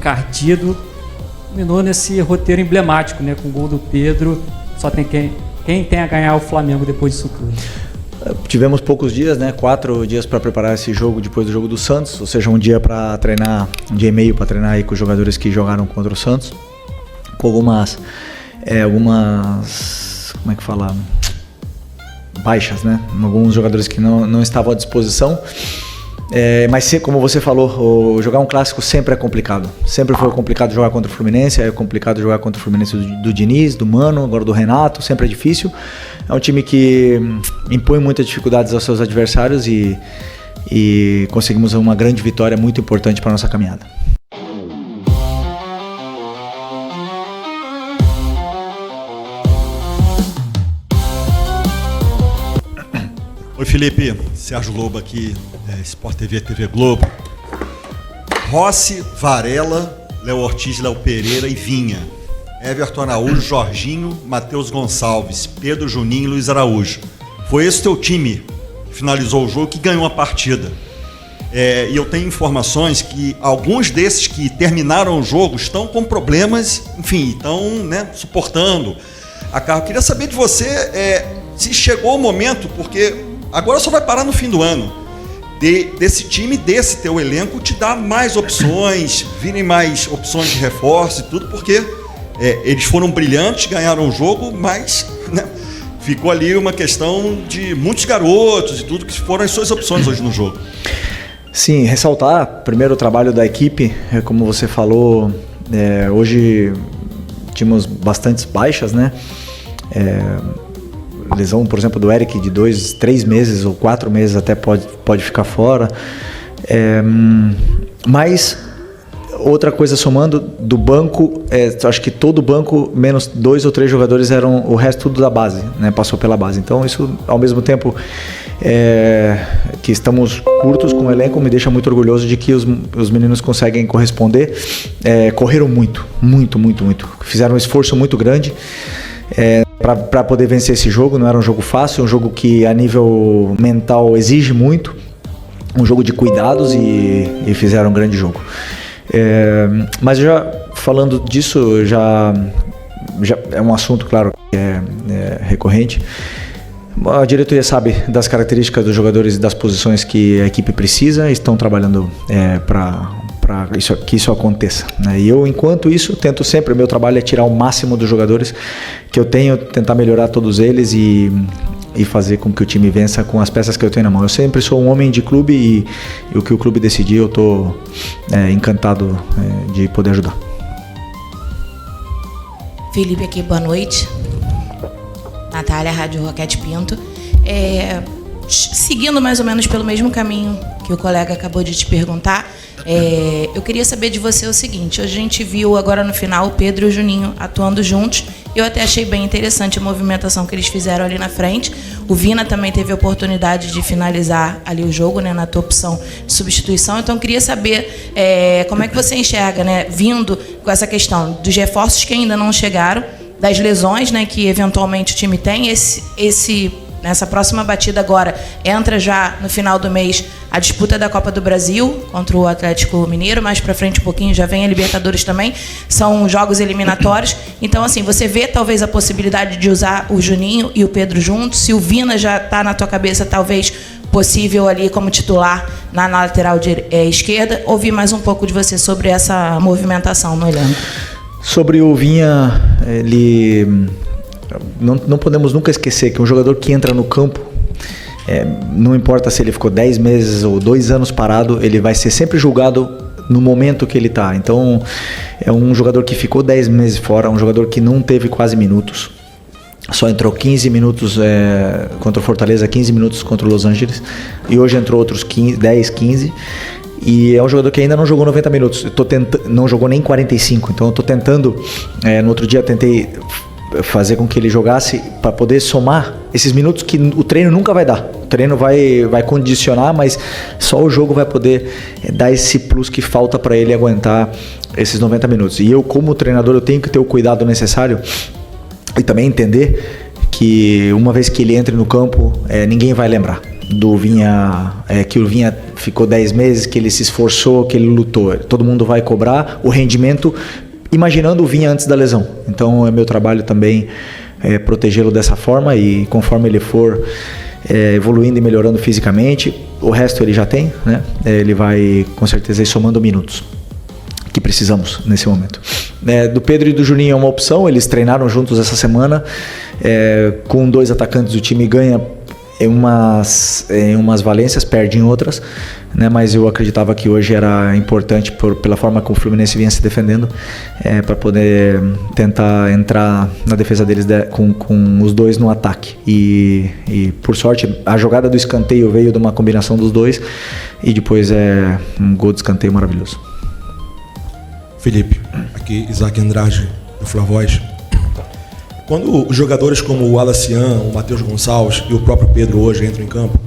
encardido, terminou nesse roteiro emblemático, né? Com o gol do Pedro, só tem quem tem a ganhar o Flamengo depois disso tudo. Tivemos poucos dias, né? 4 dias para preparar esse jogo depois do jogo do Santos, ou seja, um dia para treinar, um dia e meio para treinar aí com os jogadores que jogaram contra o Santos, com algumas como é que fala? Baixas, né? Alguns jogadores que não estavam à disposição. Mas como você falou, jogar um clássico sempre é complicado. Sempre foi complicado jogar contra o Fluminense, é complicado jogar contra o Fluminense do Diniz, do Mano, agora do Renato, sempre é difícil. É um time que impõe muitas dificuldades aos seus adversários e conseguimos uma grande vitória muito importante para a nossa caminhada. Oi Felipe, Sérgio Lobo aqui, Sport TV, TV Globo. Rossi, Varela, Léo Ortiz, Léo Pereira e Vinha. Everton Araújo, Jorginho, Matheus Gonçalves, Pedro Juninho e Luiz Araújo. Foi esse teu time que finalizou o jogo, que ganhou a partida. E eu tenho informações que alguns desses que terminaram o jogo estão com problemas, enfim, estão, suportando a carga. Eu queria saber de você se chegou o momento, porque agora só vai parar no fim do ano, desse time, desse teu elenco, te dar mais opções, virem mais opções de reforço e tudo, porque eles foram brilhantes, ganharam o jogo, mas ficou ali uma questão de muitos garotos e tudo, que foram as suas opções hoje no jogo. Sim, ressaltar primeiro o trabalho da equipe, como você falou, hoje tínhamos bastantes baixas, né? Lesão, por exemplo, do Eric de 2, 3 meses ou 4 meses até pode ficar fora. Mas outra coisa somando, do banco, acho que todo o banco, menos 2 ou 3 jogadores, eram o resto tudo da base, né? Passou pela base. Então isso, ao mesmo tempo que estamos curtos com o elenco, me deixa muito orgulhoso de que os meninos conseguem corresponder. Correram muito. Fizeram um esforço muito grande para poder vencer esse jogo. Não era um jogo fácil, um jogo que a nível mental exige muito, um jogo de cuidados, e fizeram um grande jogo. Mas já falando disso, já é um assunto, claro, que é recorrente. A diretoria sabe das características dos jogadores e das posições que a equipe precisa, estão trabalhando para que isso aconteça, né? E eu, enquanto isso, tento sempre, o meu trabalho é tirar o máximo dos jogadores que eu tenho, tentar melhorar todos eles e fazer com que o time vença com as peças que eu tenho na mão. Eu sempre sou um homem de clube e o que o clube decidir, eu estou encantado de poder ajudar. Felipe aqui, boa noite. Natália, Rádio Roquete Pinto. Seguindo mais ou menos pelo mesmo caminho que o colega acabou de te perguntar, eu queria saber de você o seguinte: a gente viu agora no final o Pedro e o Juninho atuando juntos. Eu até achei bem interessante a movimentação que eles fizeram ali na frente. O Vina também teve a oportunidade de finalizar ali o jogo, né, na tua opção de substituição. Então eu queria saber como é que você enxerga, né, vindo com essa questão dos reforços que ainda não chegaram, das lesões, né, que eventualmente o time tem. Nessa próxima batida agora, entra já no final do mês a disputa da Copa do Brasil contra o Atlético Mineiro. Mais pra frente um pouquinho já vem a Libertadores também. São jogos eliminatórios. Então, assim, você vê talvez a possibilidade de usar o Juninho e o Pedro juntos. Se o Vina já tá na tua cabeça, talvez possível ali como titular na lateral esquerda. Ouvir mais um pouco de você sobre essa movimentação no elenco. Sobre o Vinha, não podemos nunca esquecer que um jogador que entra no campo, não importa se ele ficou 10 meses ou 2 anos parado, ele vai ser sempre julgado no momento que ele está. Então, é um jogador que ficou 10 meses fora, um jogador que não teve quase minutos, só entrou 15 minutos contra o Fortaleza, 15 minutos contra o Los Angeles, e hoje entrou outros 10, 15. E é um jogador que ainda não jogou 90 minutos, não jogou nem 45, então eu estou tentando, no outro dia tentei fazer com que ele jogasse para poder somar esses minutos que o treino nunca vai dar. O treino vai condicionar, mas só o jogo vai poder dar esse plus que falta para ele aguentar esses 90 minutos. E eu, como treinador, eu tenho que ter o cuidado necessário e também entender que uma vez que ele entre no campo, ninguém vai lembrar. do Vinha, que o Vinha ficou 10 meses, que ele se esforçou, que ele lutou. Todo mundo vai cobrar o rendimento imaginando o Vinha antes da lesão. Então é meu trabalho também protegê-lo dessa forma, e conforme ele for evoluindo e melhorando fisicamente, o resto ele já tem, né? Ele vai com certeza ir somando minutos que precisamos nesse momento. Do Pedro e do Juninho é uma opção, eles treinaram juntos essa semana, com 2 atacantes o time ganha em umas valências, perde em outras, né? Mas eu acreditava que hoje era importante pela forma como o Fluminense vinha se defendendo, para poder tentar entrar na defesa deles com os 2 no ataque, e por sorte a jogada do escanteio veio de uma combinação dos 2, e depois um gol de escanteio maravilhoso. Felipe, aqui Isaac Andrade do Flavoz. Quando os jogadores como o Alacian, o Matheus Gonçalves e o próprio Pedro hoje entram em campo,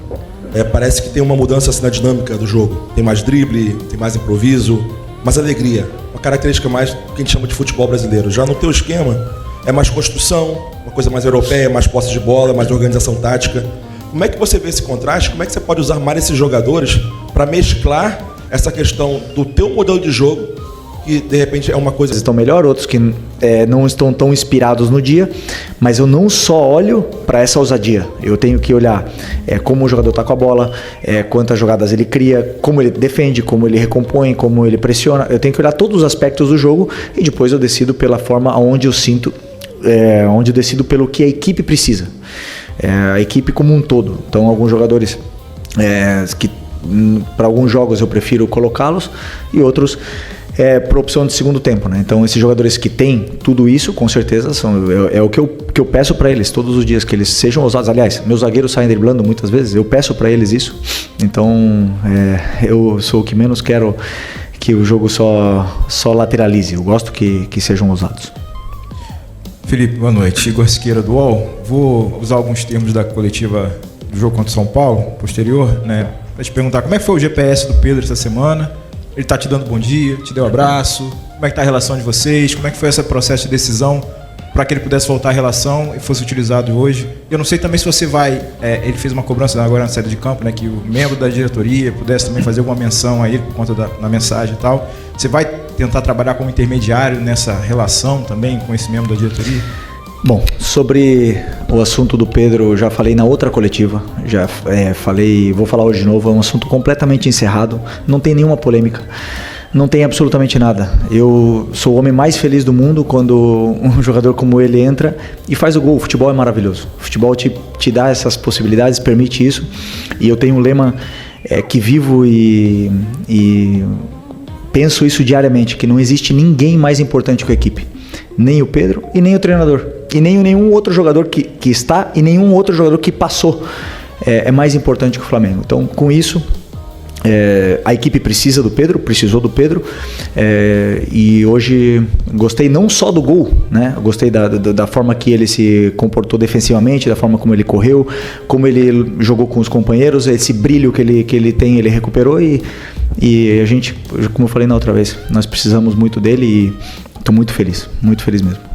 parece que tem uma mudança assim na dinâmica do jogo. Tem mais drible, tem mais improviso, mais alegria. Uma característica mais do que a gente chama de futebol brasileiro. Já no teu esquema, é mais construção, uma coisa mais europeia, mais posse de bola, mais organização tática. Como é que você vê esse contraste? Como é que você pode usar mais esses jogadores para mesclar essa questão do teu modelo de jogo, que de repente é uma coisa... Estão melhor, outros que não estão tão inspirados no dia, mas eu não só olho para essa ousadia, eu tenho que olhar como o jogador está com a bola, quantas jogadas ele cria, como ele defende, como ele recompõe, como ele pressiona. Eu tenho que olhar todos os aspectos do jogo, e depois eu decido pela forma onde eu sinto, onde eu decido pelo que a equipe precisa, a equipe como um todo. Então alguns jogadores que para alguns jogos eu prefiro colocá-los, e outros por opção de segundo tempo, né? Então esses jogadores que têm tudo isso, com certeza é o que eu peço para eles todos os dias, que eles sejam ousados. Aliás, meus zagueiros saem driblando muitas vezes, eu peço para eles isso. Então eu sou o que menos quero que o jogo só lateralize. Eu gosto que sejam ousados. Felipe, boa noite. Igor Siqueira do UOL. Vou usar alguns termos da coletiva do jogo contra o São Paulo, posterior, né? Para te perguntar como é que foi o GPS do Pedro essa semana. Ele tá te dando bom dia, te deu um abraço, como é que tá a relação de vocês, como é que foi esse processo de decisão para que ele pudesse voltar à relação e fosse utilizado hoje. Eu não sei também se você vai, ele fez uma cobrança agora na saída de campo, né, que o membro da diretoria pudesse também fazer alguma menção a ele por conta da mensagem e tal. Você vai tentar trabalhar como intermediário nessa relação também com esse membro da diretoria? Bom, sobre o assunto do Pedro, eu já falei na outra coletiva, já falei, vou falar hoje de novo, é um assunto completamente encerrado, não tem nenhuma polêmica, não tem absolutamente nada. Eu sou o homem mais feliz do mundo quando um jogador como ele entra e faz o gol. O futebol é maravilhoso, o futebol te dá essas possibilidades, permite isso, e eu tenho um lema que vivo e penso isso diariamente, que não existe ninguém mais importante que a equipe. Nem o Pedro e nem o treinador. E nem nenhum outro jogador que está e nenhum outro jogador que passou é mais importante que o Flamengo. Então, com isso, a equipe precisou do Pedro, e hoje gostei não só do gol, né? Gostei da forma que ele se comportou defensivamente, da forma como ele correu, como ele jogou com os companheiros, esse brilho que ele tem, ele recuperou, e a gente, como eu falei na outra vez, nós precisamos muito dele, e estou muito feliz mesmo.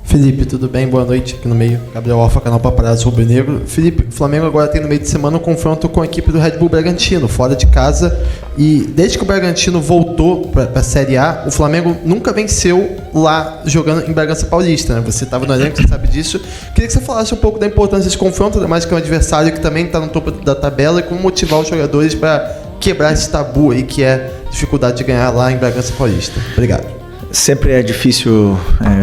Felipe, tudo bem? Boa noite, aqui no meio. Gabriel Alfa, canal Paparazzo Rubro Negro. Felipe, o Flamengo agora tem no meio de semana um confronto com a equipe do Red Bull Bragantino, fora de casa. E desde que o Bragantino voltou para a Série A, o Flamengo nunca venceu lá jogando em Bragança Paulista, né? Você estava no elenco, você sabe disso. Queria que você falasse um pouco da importância desse confronto, ainda mais que é um adversário que também está no topo da tabela, e como motivar os jogadores para quebrar esse tabu aí que é a dificuldade de ganhar lá em Bragança Paulista. Obrigado. Sempre é difícil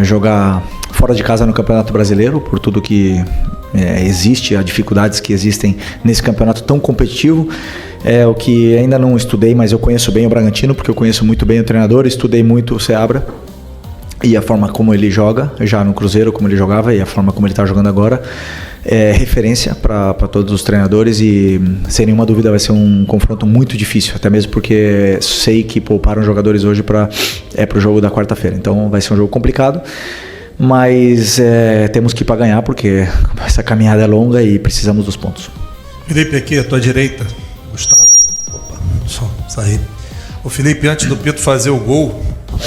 jogar fora de casa no Campeonato Brasileiro, por tudo que existe, as dificuldades que existem nesse campeonato tão competitivo. O que ainda não estudei, mas eu conheço bem o Bragantino, porque eu conheço muito bem o treinador, estudei muito o Seabra e a forma como ele joga, já no Cruzeiro como ele jogava, e a forma como ele está jogando agora é referência para todos os treinadores, e sem nenhuma dúvida vai ser um confronto muito difícil, até mesmo porque sei que pouparam jogadores hoje para o jogo da quarta-feira, então vai ser um jogo complicado, mas temos que ir para ganhar, porque essa caminhada é longa e precisamos dos pontos. Felipe, aqui à tua direita, Gustavo. Opa, só sair. O Felipe, antes do Pito fazer o gol,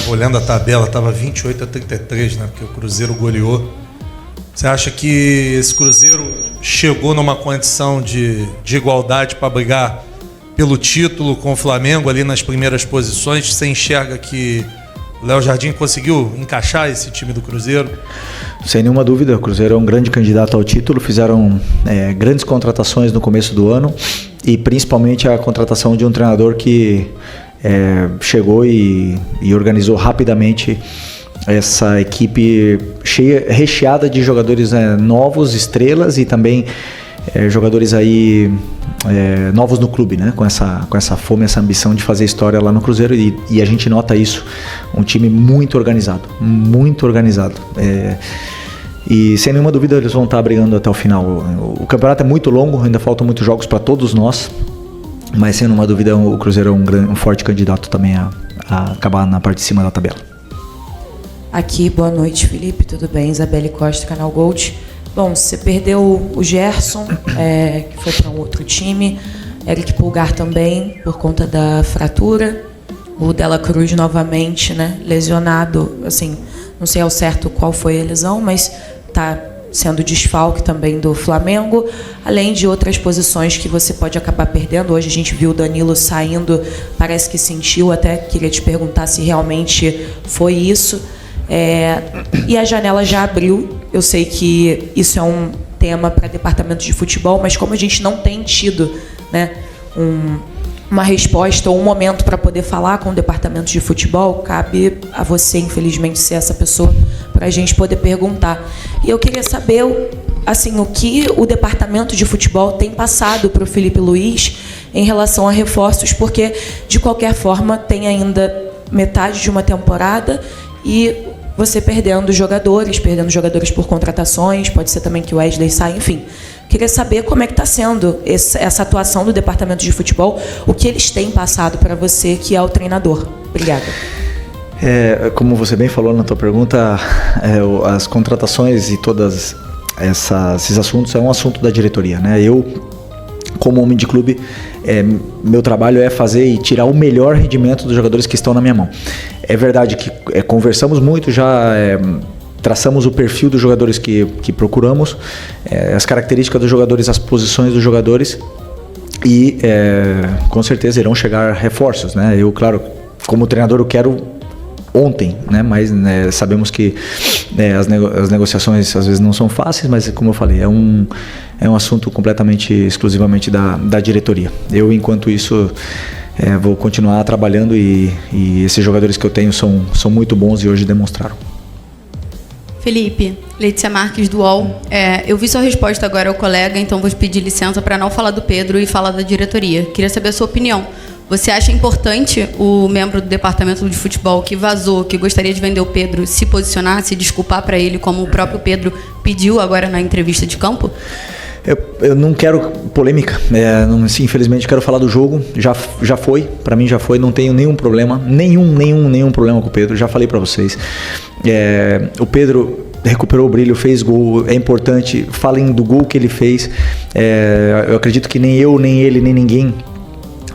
olhando a tabela, estava 28-33, né? Porque o Cruzeiro goleou. Você acha que esse Cruzeiro chegou numa condição de igualdade para brigar pelo título com o Flamengo ali nas primeiras posições? Você enxerga que o Léo Jardim conseguiu encaixar esse time do Cruzeiro? Sem nenhuma dúvida, o Cruzeiro é um grande candidato ao título. Fizeram grandes contratações no começo do ano e principalmente a contratação de um treinador que chegou e organizou rapidamente essa equipe recheada de jogadores novos, estrelas e também jogadores aí novos no clube, né? Com essa fome, essa ambição de fazer história lá no Cruzeiro e a gente nota isso, um time muito organizado, e sem nenhuma dúvida eles vão estar brigando até o final. O campeonato é muito longo, ainda faltam muitos jogos para todos nós, mas sem nenhuma dúvida o Cruzeiro é um forte candidato também a acabar na parte de cima da tabela. Aqui, boa noite, Felipe, tudo bem? Isabelle Costa, Canal Gold. Bom, você perdeu o Gerson, que foi para um outro time, Eric Pulgar também, por conta da fratura, o Dela Cruz novamente, né, lesionado, assim, não sei ao certo qual foi a lesão, mas está sendo desfalque também do Flamengo, além de outras posições que você pode acabar perdendo. Hoje a gente viu o Danilo saindo, parece que sentiu, até queria te perguntar se realmente foi isso. E a janela já abriu. Eu sei que isso é um tema para departamento de futebol, mas como a gente não tem tido, né, uma resposta ou um momento para poder falar com o departamento de futebol, cabe a você, infelizmente, ser essa pessoa para a gente poder perguntar. E eu queria saber, assim, o que o departamento de futebol tem passado para o Felipe Luiz em relação a reforços, porque, de qualquer forma, tem ainda metade de uma temporada e você perdendo jogadores por contratações, pode ser também que o Wesley saia, enfim. Queria saber como é que está sendo essa atuação do departamento de futebol, o que eles têm passado para você, que é o treinador. Obrigada. Como você bem falou na tua pergunta, as contratações e todos esses assuntos é um assunto da diretoria, né? Eu, como homem de clube, meu trabalho é fazer e tirar o melhor rendimento dos jogadores que estão na minha mão. É verdade que conversamos muito, já traçamos o perfil dos jogadores que procuramos, as características dos jogadores, as posições dos jogadores e com certeza irão chegar reforços, né? Eu, claro, como treinador eu quero ontem, né? Mas sabemos que as negociações às vezes não são fáceis, mas como eu falei, é um assunto exclusivamente da diretoria. Eu, enquanto isso, vou continuar trabalhando e esses jogadores que eu tenho são muito bons e hoje demonstraram. Felipe, Letícia Marques do UOL. Eu vi sua resposta agora ao colega, então vou pedir licença para não falar do Pedro e falar da diretoria. Queria saber a sua opinião. Você acha importante o membro do departamento de futebol que vazou, que gostaria de vender o Pedro, se posicionar, se desculpar para ele, como o próprio Pedro pediu agora na entrevista de campo? Eu não quero polêmica, infelizmente quero falar do jogo, já foi, para mim já foi, não tenho nenhum problema, nenhum problema com o Pedro, já falei para vocês. O Pedro recuperou o brilho, fez gol, é importante, falem do gol que ele fez, eu acredito que nem eu, nem ele, nem ninguém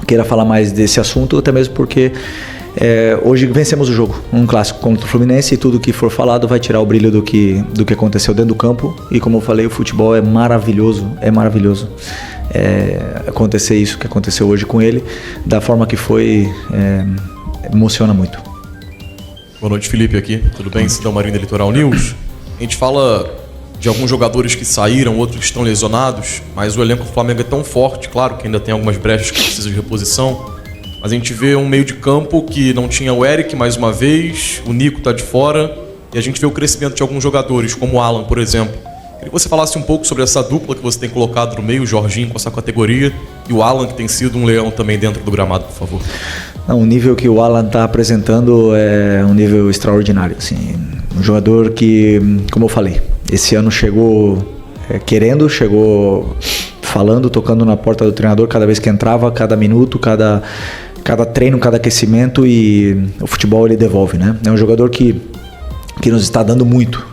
queira falar mais desse assunto, até mesmo porque hoje vencemos o jogo, um clássico contra o Fluminense, e tudo que for falado vai tirar o brilho do que aconteceu dentro do campo. E como eu falei, o futebol é maravilhoso, acontecer isso que aconteceu hoje com ele, da forma que foi, emociona muito. Boa noite, Felipe aqui, tudo bem? Cidão Marinho da Litoral News. A gente fala de alguns jogadores que saíram, outros que estão lesionados, mas o elenco do Flamengo é tão forte, claro que ainda tem algumas brechas que precisam de reposição, mas a gente vê um meio de campo que não tinha o Eric mais uma vez, o Nico tá de fora, e a gente vê o crescimento de alguns jogadores, como o Alan, por exemplo. Queria que você falasse um pouco sobre essa dupla que você tem colocado no meio, o Jorginho com essa categoria, e o Alan, que tem sido um leão também dentro do gramado, por favor. Não, o nível que o Alan está apresentando é um nível extraordinário, assim, um jogador que, como eu falei, esse ano chegou chegou falando, tocando na porta do treinador cada vez que entrava, cada minuto, cada treino, cada aquecimento, e o futebol ele devolve, né? É um jogador que que nos está dando muito,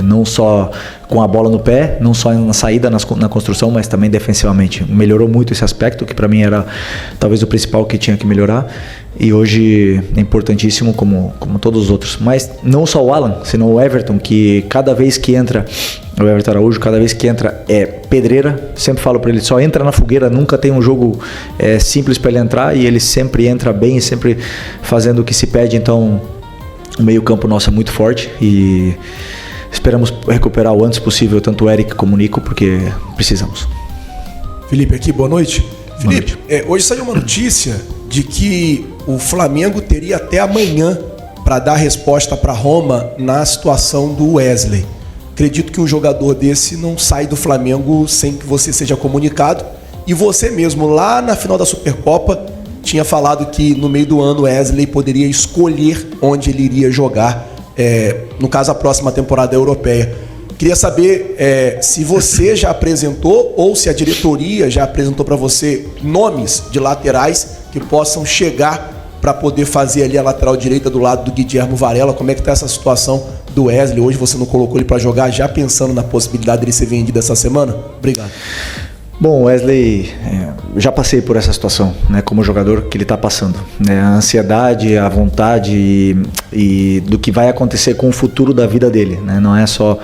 não só com a bola no pé, não só na saída, na construção, mas também defensivamente. Melhorou muito esse aspecto, que para mim era talvez o principal que tinha que melhorar, e hoje é importantíssimo como todos os outros. Mas não só o Alan, senão o Everton, que cada vez que entra, o Everton Araújo, cada vez que entra é pedreira. Sempre falo para ele, só entra na fogueira, nunca tem um jogo simples para ele entrar, e ele sempre entra bem, sempre fazendo o que se pede. Então o meio campo nosso é muito forte e esperamos recuperar o antes possível tanto o Eric como o Nico, porque precisamos. Felipe aqui, boa noite. Felipe, hoje saiu uma notícia de que o Flamengo teria até amanhã para dar resposta para Roma na situação do Wesley. Acredito que um jogador desse não sai do Flamengo sem que você seja comunicado. E você mesmo, lá na final da Supercopa, tinha falado que no meio do ano Wesley poderia escolher onde ele iria jogar, no caso a próxima temporada europeia. Queria saber se você já apresentou ou se a diretoria já apresentou para você nomes de laterais que possam chegar para poder fazer ali a lateral direita do lado do Guilherme Varela. Como é que está essa situação do Wesley? Hoje você não colocou ele para jogar, já pensando na possibilidade dele ser vendido essa semana? Obrigado. Bom, Wesley, já passei por essa situação, né, como jogador que ele está passando, né, a ansiedade, a vontade e do que vai acontecer com o futuro da vida dele, né, não é só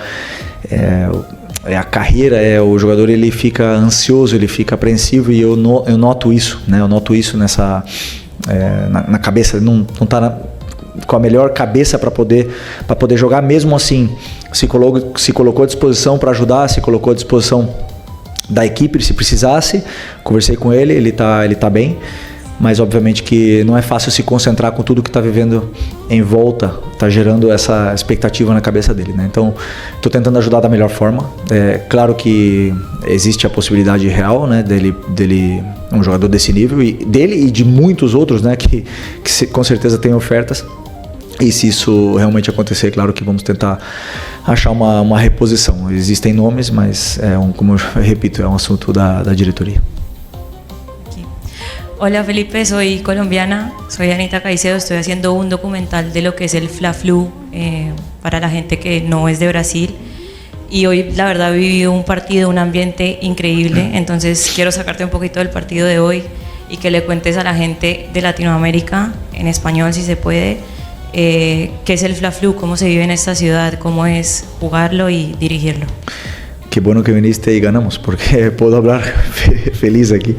a carreira, o jogador ele fica ansioso, ele fica apreensivo, e eu noto isso, né, eu noto isso nessa na cabeça, não está com a melhor cabeça para poder jogar. Mesmo assim se colocou à disposição para ajudar, se colocou à disposição da equipe se precisasse. Conversei com ele, ele tá bem, mas obviamente que não é fácil se concentrar com tudo que está vivendo em volta, está gerando essa expectativa na cabeça dele, né? Então estou tentando ajudar da melhor forma. Claro que existe a possibilidade real, né, dele um jogador desse nível, e dele e de muitos outros, né, que com certeza tem ofertas. E se isso realmente acontecer, claro que vamos tentar achar uma reposição. Existem nomes, mas como eu repito, é um assunto da diretoria. Hola Felipe, soy colombiana, soy Anita Caicedo, estoy haciendo un documental de lo que es el Fla-Flu para la gente que no es de Brasil, y hoy la verdad he vivido un partido, un ambiente increíble, entonces quiero sacarte un poquito del partido de hoy y que le cuentes a la gente de Latinoamérica, en español si se puede, qué es el Fla-Flu, cómo se vive en esta ciudad, cómo es jugarlo y dirigirlo. Qué bueno que viniste y ganamos, porque puedo hablar feliz aquí.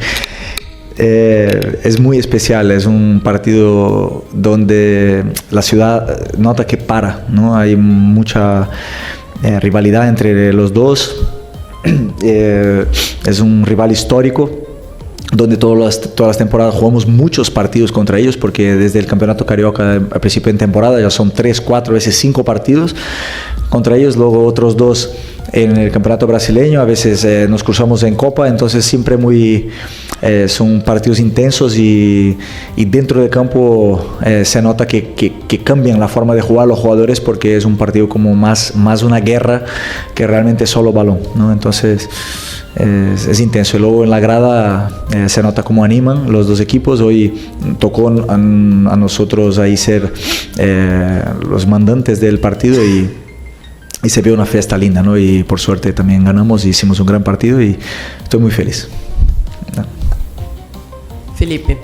Es muy especial, es un partido donde la ciudad nota que para, ¿no? Hay mucha rivalidad entre los dos. Es un rival histórico, donde todas las temporadas jugamos muchos partidos contra ellos, porque desde el Campeonato Carioca al principio de temporada ya son 3, 4 veces 5 partidos contra ellos, luego otros 2 en el Campeonato Brasileño, a veces nos cruzamos en Copa, entonces siempre son partidos intensos, y dentro del campo se nota que cambian la forma de jugar los jugadores, porque es un partido como más una guerra que realmente solo balón, ¿no? Entonces es intenso. Y luego en la grada se nota cómo animan los dos equipos. Hoy tocó a nosotros ahí ser los mandantes del partido, y se vio una fiesta linda, ¿no? Y por suerte también ganamos y hicimos un gran partido, y estoy muy feliz. Felipe,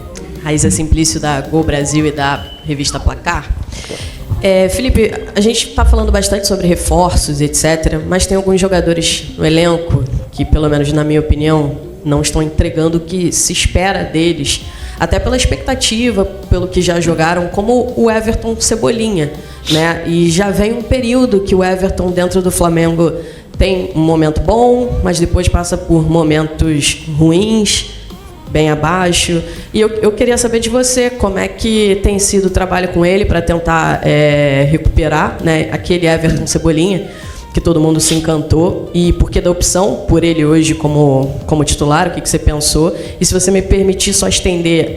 Raíza Simplício da Gol Brasil e da revista Placar. Felipe, a gente está falando bastante sobre reforços, etc., mas tem alguns jogadores no elenco que, pelo menos na minha opinião, não estão entregando o que se espera deles, até pela expectativa, pelo que já jogaram, como o Everton Cebolinha, né? E já vem um período que o Everton dentro do Flamengo tem um momento bom, mas depois passa por momentos ruins, bem abaixo. E eu queria saber de você como é que tem sido o trabalho com ele para tentar recuperar, né, aquele Everton Cebolinha que todo mundo se encantou, e por que da opção por ele hoje como titular, o que você pensou? E se você me permitir só estender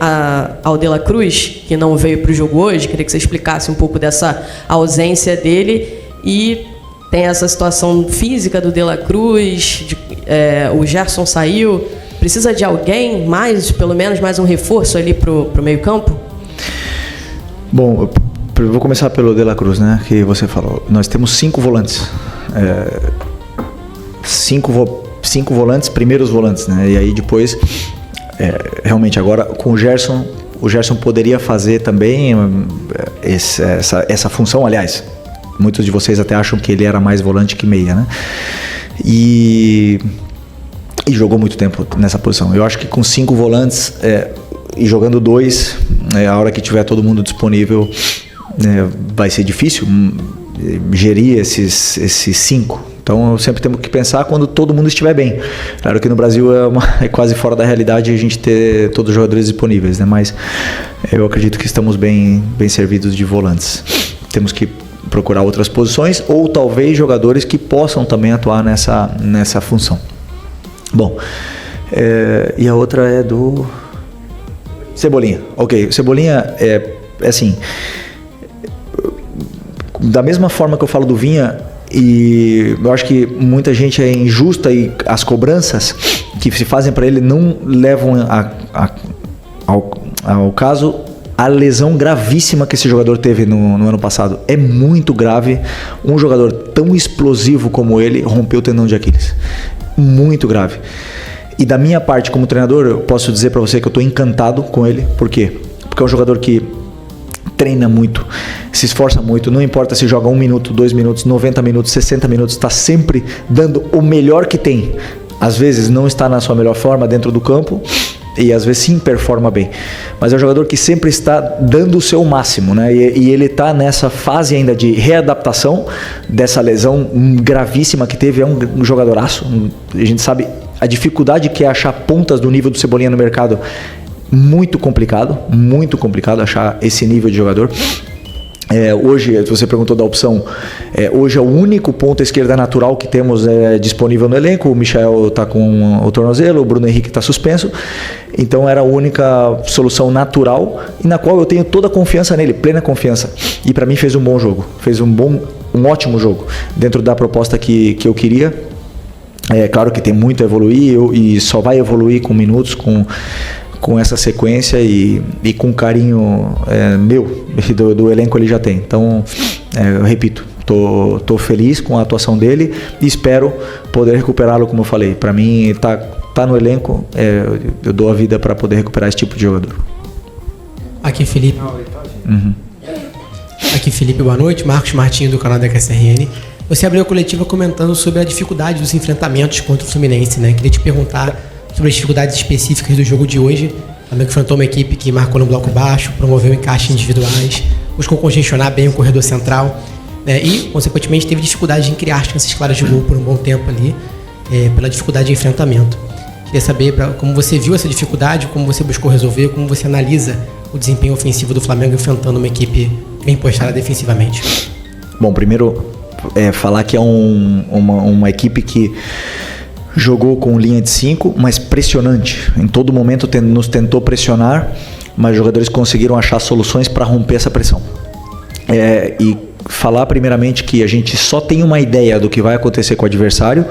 ao De La Cruz, que não veio para o jogo hoje, queria que você explicasse um pouco dessa ausência dele. E tem essa situação física do De La Cruz, o Gerson saiu, precisa de alguém mais, pelo menos mais um reforço ali pro meio campo? Bom, vou começar pelo De La Cruz, né? Que você falou. Nós temos 5 volantes. 5 volantes, primeiros volantes, né? E aí depois, realmente agora com o Gerson poderia fazer também essa função. Aliás, muitos de vocês até acham que ele era mais volante que meia, né? E jogou muito tempo nessa posição. Eu acho que com 5 volantes e jogando 2, a hora que tiver todo mundo disponível, vai ser difícil gerir esses 5. Então sempre temos que pensar quando todo mundo estiver bem. Claro que no Brasil é quase fora da realidade a gente ter todos os jogadores disponíveis, né? Mas eu acredito que estamos bem servidos de volantes. Temos que procurar outras posições ou talvez jogadores que possam também atuar nessa função. Bom, e a outra é do Cebolinha. Ok, Cebolinha é assim, da mesma forma que eu falo do Vinha, e eu acho que muita gente é injusta e as cobranças que se fazem para ele não levam ao caso a lesão gravíssima que esse jogador teve no ano passado. É muito grave. Um jogador tão explosivo como ele rompeu o tendão de Aquiles. Muito grave. E da minha parte como treinador, eu posso dizer para você que eu estou encantado com ele. Por quê? Porque é um jogador que treina muito, se esforça muito, não importa se joga 1 minuto, 2 minutos, 90 minutos, 60 minutos, está sempre dando o melhor que tem. Às vezes não está na sua melhor forma dentro do campo e às vezes sim performa bem, mas é um jogador que sempre está dando o seu máximo, né? E ele está nessa fase ainda de readaptação dessa lesão gravíssima que teve. É um jogadoraço. A gente sabe a dificuldade que é achar pontas do nível do Cebolinha no mercado. Muito complicado achar esse nível de jogador. Hoje, você perguntou da opção, hoje é o único ponta esquerda natural que temos disponível no elenco. O Michael está com o tornozelo, o Bruno Henrique está suspenso, então era a única solução natural e na qual eu tenho toda a confiança nele, plena confiança. E para mim fez um bom jogo, fez um ótimo jogo dentro da proposta que eu queria. É claro que tem muito a evoluir e só vai evoluir com minutos, com essa sequência e com carinho meu e do elenco ele já tem. Então, eu repito, tô feliz com a atuação dele e espero poder recuperá-lo, como eu falei. Para mim, tá no elenco, eu dou a vida para poder recuperar esse tipo de jogador. Aqui, Felipe. Uhum. Aqui, Felipe, boa noite. Marcos Martins, do canal da KSRN. Você abriu a coletiva comentando sobre a dificuldade dos enfrentamentos contra o Fluminense, né? Queria te perguntar sobre as dificuldades específicas do jogo de hoje. Também enfrentou uma equipe que marcou no bloco baixo, promoveu encaixes individuais, buscou congestionar bem o corredor central, né? E, consequentemente, teve dificuldade em criar chances claras de gol por um bom tempo ali, pela dificuldade de enfrentamento. Queria saber como você viu essa dificuldade, como você buscou resolver, como você analisa o desempenho ofensivo do Flamengo enfrentando uma equipe bem postada defensivamente. Bom, primeiro, falar que é uma equipe que jogou com linha de 5, mas pressionante. Em todo momento nos tentou pressionar, mas os jogadores conseguiram achar soluções para romper essa pressão. E falar primeiramente que a gente só tem uma ideia do que vai acontecer com o adversário,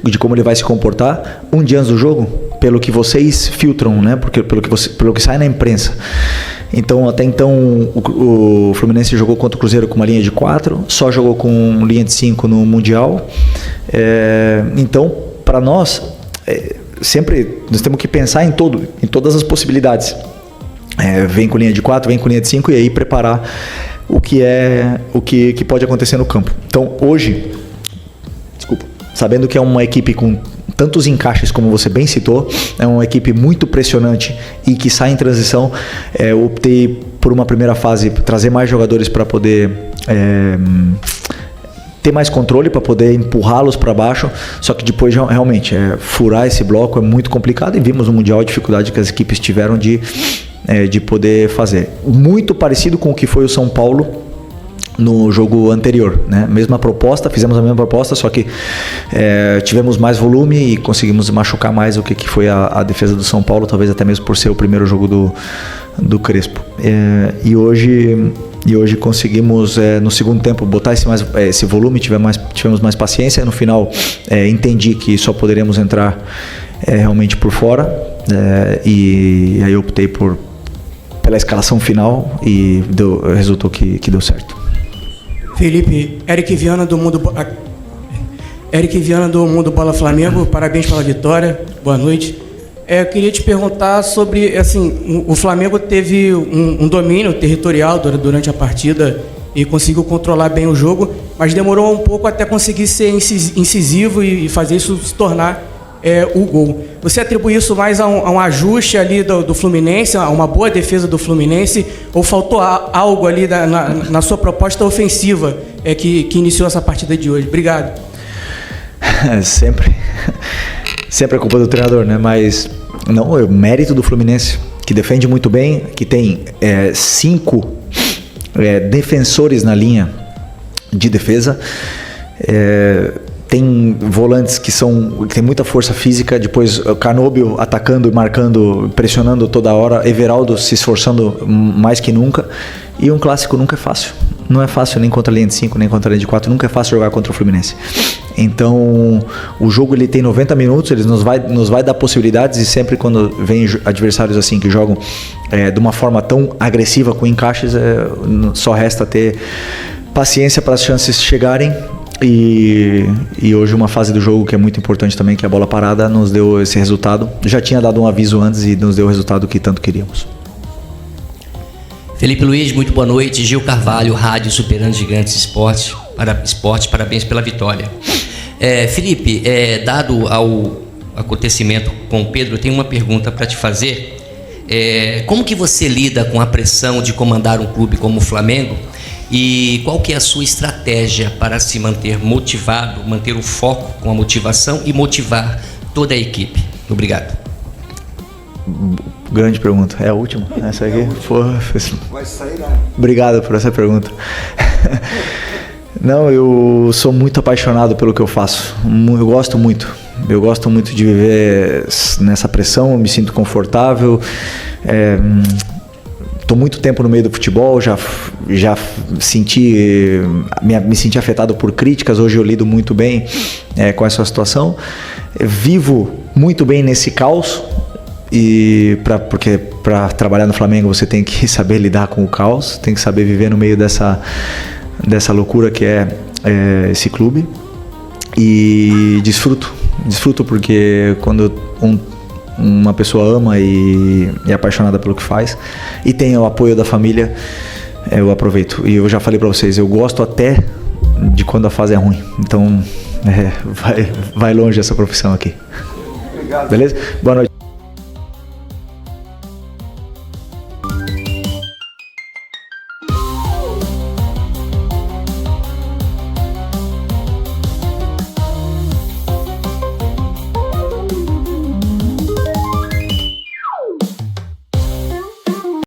de como ele vai se comportar, um dia antes do jogo, pelo que vocês filtram, né? Porque pelo que sai na imprensa. Então, até então, o Fluminense jogou contra o Cruzeiro com uma linha de 4, só jogou com linha de 5 no Mundial. Então, para nós, sempre nós temos que pensar em todas as possibilidades. Vem com linha de 4, vem com linha de 5 e aí preparar o que pode acontecer no campo. Então, hoje, sabendo que é uma equipe com tantos encaixes, como você bem citou, é uma equipe muito pressionante e que sai em transição, eu optei por uma primeira fase, trazer mais jogadores para poder ter mais controle, para poder empurrá-los para baixo, só que depois realmente furar esse bloco é muito complicado e vimos no Mundial a dificuldade que as equipes tiveram de poder fazer. Muito parecido com o que foi o São Paulo no jogo anterior, né? Mesma proposta, fizemos a mesma proposta, só que tivemos mais volume e conseguimos machucar mais o que foi a defesa do São Paulo, talvez até mesmo por ser o primeiro jogo do Crespo. E hoje conseguimos, no segundo tempo, botar esse volume, tivemos mais paciência. No final, entendi que só poderíamos entrar realmente por fora, e aí eu optei por pela escalação final e resultou que deu certo. Felipe, Eric Viana do Mundo Bola Flamengo, parabéns pela vitória, boa noite. Eu queria te perguntar sobre, assim, o Flamengo teve um domínio territorial durante a partida e conseguiu controlar bem o jogo, mas demorou um pouco até conseguir ser incisivo e fazer isso se tornar o gol. Você atribui isso mais a um ajuste ali do Fluminense, a uma boa defesa do Fluminense, ou faltou algo ali na sua proposta ofensiva que iniciou essa partida de hoje? Obrigado. Sempre é culpa do treinador, né? Mas não, é o mérito do Fluminense, que defende muito bem, que tem 5 defensores na linha de defesa. Tem volantes que tem muita força física, depois o Canóbio atacando e marcando, pressionando toda hora, Everaldo se esforçando mais que nunca, e um clássico nunca é fácil. Não é fácil nem contra a linha de 5, nem contra a linha de 4, nunca é fácil jogar contra o Fluminense. Então, o jogo ele tem 90 minutos, ele nos vai dar possibilidades, e sempre quando vem adversários assim que jogam de uma forma tão agressiva com encaixes, só resta ter paciência para as chances chegarem. E hoje uma fase do jogo que é muito importante também, que é a bola parada, nos deu esse resultado. Já tinha dado um aviso antes e nos deu o resultado que tanto queríamos. Felipe Luiz, muito boa noite. Gil Carvalho, Rádio Superando Gigantes Esporte, parabéns pela vitória. Felipe, dado ao acontecimento com o Pedro, eu tenho uma pergunta para te fazer. Como que você lida com a pressão de comandar um clube como o Flamengo? E qual que é a sua estratégia para se manter motivado, manter o foco com a motivação e motivar toda a equipe? Obrigado. Grande pergunta. É a última? Essa aqui? Vai sair, né? Obrigado por essa pergunta. Não, eu sou muito apaixonado pelo que eu faço. Eu gosto muito. Eu gosto muito de viver nessa pressão, eu me sinto confortável. Estou muito tempo no meio do futebol, já me senti afetado por críticas. Hoje eu lido muito bem com essa situação. Vivo muito bem nesse caos, porque para trabalhar no Flamengo você tem que saber lidar com o caos, tem que saber viver no meio dessa loucura que é esse clube. E desfruto porque quando uma pessoa ama e é apaixonada pelo que faz e tem o apoio da família, eu aproveito. E eu já falei para vocês, eu gosto até de quando a fase é ruim. Então vai longe essa profissão aqui. Obrigado. Beleza? Boa noite.